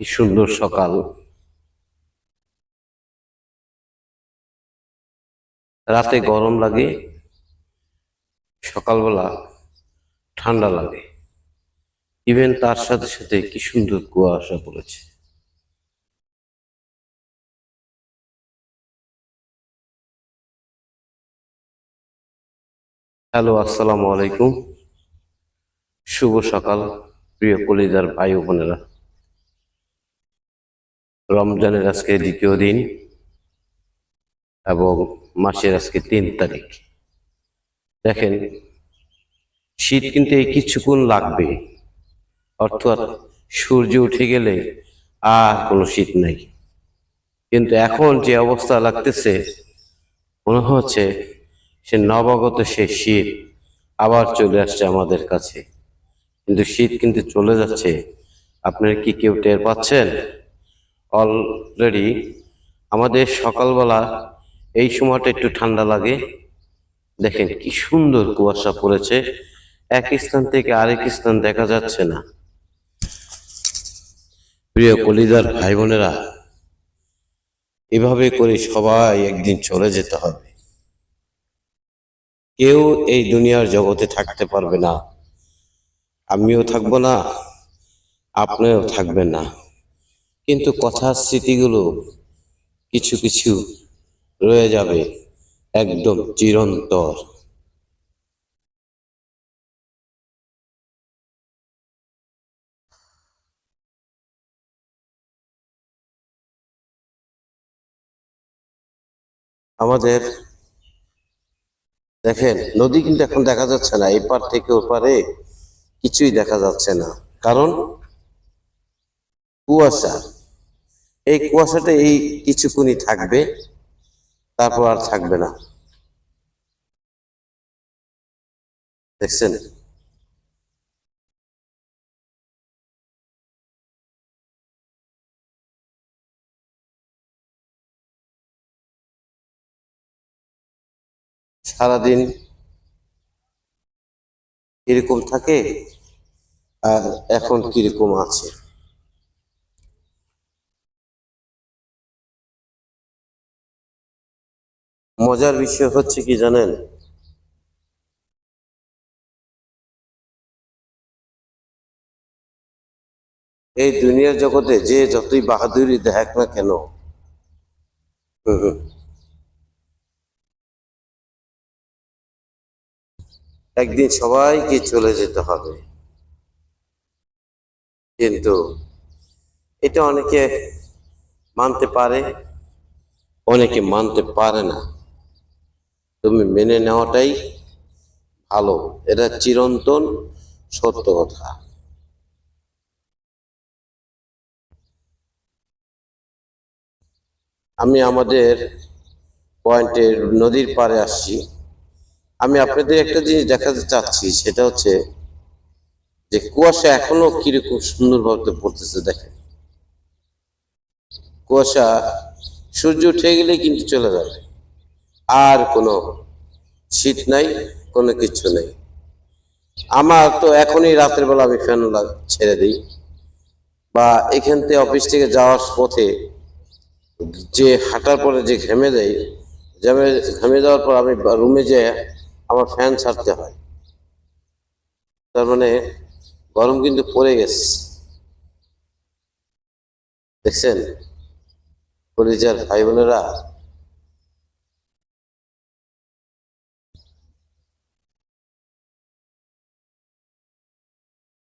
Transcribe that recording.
কি সুন্দর সকাল। রাতে গরম লাগে, সকালবেলা ঠান্ডা লাগে। ইভেন তার সাথে সাথে কি সুন্দর কুয়াশা পড়েছে। হ্যালো, আসসালামু আলাইকুম। শুভ সকাল প্রিয় কলিজার ভাই ও বোনেরা। রমজানের আজকে দ্বিতীয় দিন এবং মাসের আজকে 3 তারিখ। দেখেন, শীত কিন্তু এই কিছুক্ষণ লাগবে, অর্থাৎ সূর্য উঠে গেলে আর কোনো শীত নাই। কিন্তু এখন যে অবস্থা লাগতেছে, মনে হচ্ছে সে নবাগত সে শীত আবার চলে আসছে আমাদের কাছে। কিন্তু শীত কিন্তু চলে যাচ্ছে, আপনারা কি কেউ টের পাচ্ছেন? অলরেডি আমাদের সকালবেলা এই সময়টা একটু ঠান্ডা লাগে। দেখেন কি সুন্দর কুয়াশা পড়েছে, এক স্থান থেকে আরেক স্থান দেখা যাচ্ছে না। প্রিয় কলিজার ভাই বোনেরা, এভাবে করে সবাই একদিন চলে যেতে হবে। কেউ এই দুনিয়ার জগতে থাকতে পারবে না, আমিও থাকবো না, আপনিও থাকবেন না। কিন্তু কথার স্মৃতিগুলো কিছু কিছু রয়ে যাবে, একদম চিরন্তর। আমাদের দেখেন, নদী কিন্তু এখন দেখা যাচ্ছে না, এপার থেকে ওপারে কিছুই দেখা যাচ্ছে না। কারণ কুয়াশা। এই কুয়াশাটা এই কিছুক্ষণই থাকবে, তারপর আর থাকবে না। দেখছেন, সারাদিন এরকম থাকে, আর এখন কিরকম আছে। মজার বিষয় হচ্ছে কি জানেন, এই দুনিয়ার জগতে যে যতই বাহাদুরি দেখাক না কেন, হুম হুম, একদিন সবাইকে চলে যেতে হবে। কিন্তু এটা অনেকে মানতে পারে, অনেকে মানতে পারে না। তুমি মেনে নেওয়াটাই ভালো, এটা চিরন্তন সত্য কথা। আমি আমাদের পয়েন্টের নদীর পাড়ে আসছি। আমি আপনাদের একটা জিনিস দেখাতে চাচ্ছি, সেটা হচ্ছে যে কুয়াশা এখনো কিরকম সুন্দরভাবে পড়তেছে। দেখেন, কুয়াশা সূর্য উঠে গেলে কিন্তু চলে যাবে, আর কোনো শীত নাই, কোনো কিছু নেই। আমার তো এখনই রাতের বেলা আমি ফ্যান ছেড়ে দিই, বা এখান থেকে অফিস থেকে যাওয়ার পথে যে হাঁটার পরে যে ঘেমে দেয়, ঘেমে ঘেমে যাওয়ার পর আমি রুমে যেয়ে আমার ফ্যান ছাড়তে হয়। তার মানে গরম কিন্তু পড়ে গেছে। দেখছেন কলিজার ভাই বোনেরা,